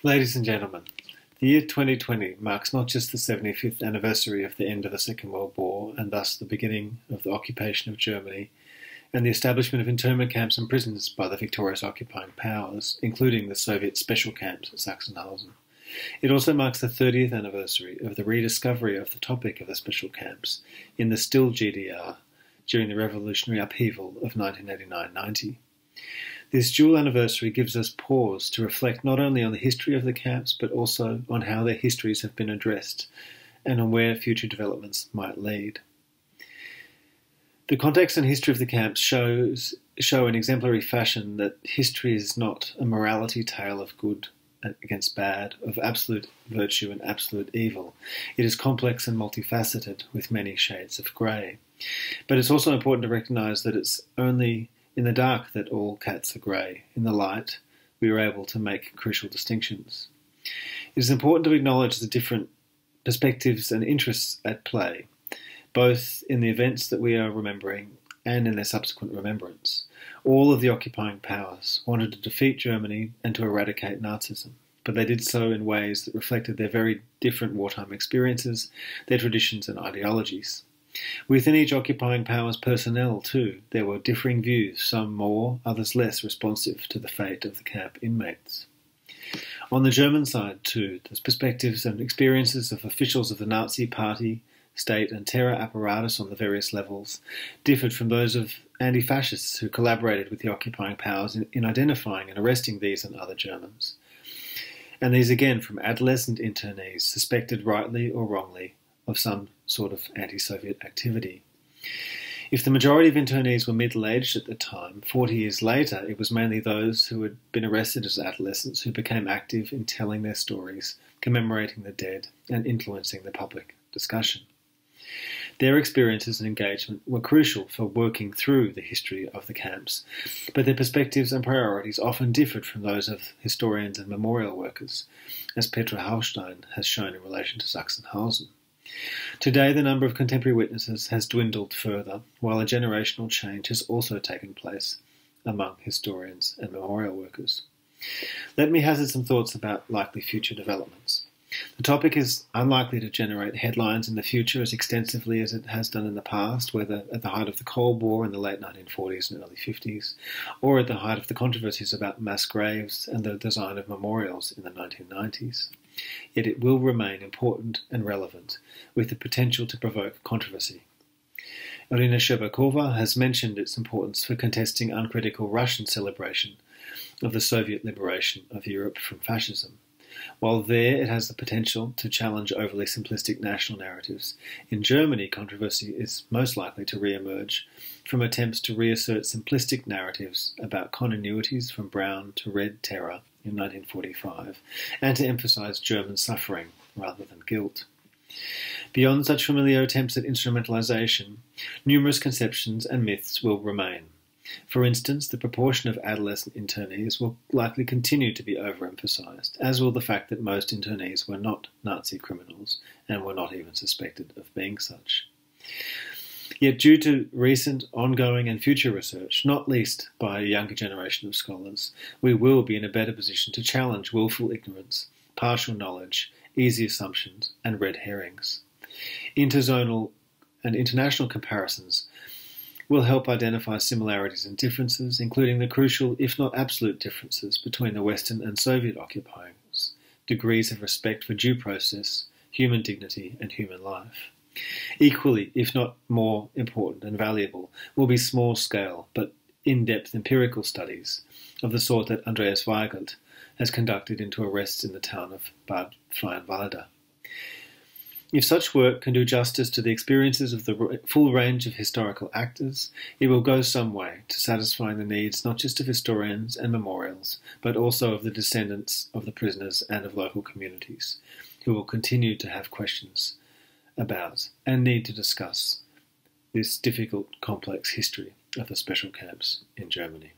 Ladies and gentlemen, the year 2020 marks not just the 75th anniversary of the end of the Second World War and thus the beginning of the occupation of Germany and the establishment of internment camps and prisons by the victorious occupying powers, including the Soviet special camps at Sachsenhausen. It also marks the 30th anniversary of the rediscovery of the topic of the special camps in the still GDR during the revolutionary upheaval of 1989-90. This dual anniversary gives us pause to reflect not only on the history of the camps, but also on how their histories have been addressed and on where future developments might lead. The context and history of the camps show in exemplary fashion that history is not a morality tale of good against bad, of absolute virtue and absolute evil. It is complex and multifaceted with many shades of grey. But it's also important to recognise that it's only in the dark that all cats are grey. In the light, we are able to make crucial distinctions. It is important to acknowledge the different perspectives and interests at play, both in the events that we are remembering and in their subsequent remembrance. All of the occupying powers wanted to defeat Germany and to eradicate Nazism, but they did so in ways that reflected their very different wartime experiences, their traditions and ideologies. Within each occupying power's personnel, too, there were differing views, some more, others less responsive to the fate of the camp inmates. On the German side, too, the perspectives and experiences of officials of the Nazi Party, state and terror apparatus on the various levels differed from those of anti-fascists who collaborated with the occupying powers in identifying and arresting these and other Germans. And these again from adolescent internees suspected rightly or wrongly of some sort of anti-Soviet activity. If the majority of internees were middle-aged at the time, 40 years later it was mainly those who had been arrested as adolescents who became active in telling their stories, commemorating the dead and influencing the public discussion. Their experiences and engagement were crucial for working through the history of the camps, but their perspectives and priorities often differed from those of historians and memorial workers, as Petra Haustein has shown in relation to Sachsenhausen. Today, the number of contemporary witnesses has dwindled further, while a generational change has also taken place among historians and memorial workers. Let me hazard some thoughts about likely future developments. The topic is unlikely to generate headlines in the future as extensively as it has done in the past, whether at the height of the Cold War in the late 1940s and early 50s, or at the height of the controversies about mass graves and the design of memorials in the 1990s. Yet it will remain important and relevant, with the potential to provoke controversy. Irina Shcherbakova has mentioned its importance for contesting uncritical Russian celebration of the Soviet liberation of Europe from fascism. While there it has the potential to challenge overly simplistic national narratives, in Germany controversy is most likely to re-emerge from attempts to reassert simplistic narratives about continuities from brown to red terror in 1945, and to emphasise German suffering rather than guilt. Beyond such familiar attempts at instrumentalisation, numerous conceptions and myths will remain. For instance, the proportion of adolescent internees will likely continue to be overemphasised, as will the fact that most internees were not Nazi criminals and were not even suspected of being such. Yet due to recent, ongoing and future research, not least by a younger generation of scholars, we will be in a better position to challenge willful ignorance, partial knowledge, easy assumptions and red herrings. Interzonal and international comparisons will help identify similarities and differences, including the crucial, if not absolute, differences between the Western and Soviet occupiers, degrees of respect for due process, human dignity and human life. Equally, if not more important and valuable, will be small-scale but in-depth empirical studies of the sort that Andreas Weigelt has conducted into arrests in the town of Bad Freienwalde. If such work can do justice to the experiences of the full range of historical actors, it will go some way to satisfying the needs not just of historians and memorials, but also of the descendants of the prisoners and of local communities, who will continue to have questions about and need to discuss this difficult, complex history of the special camps in Germany.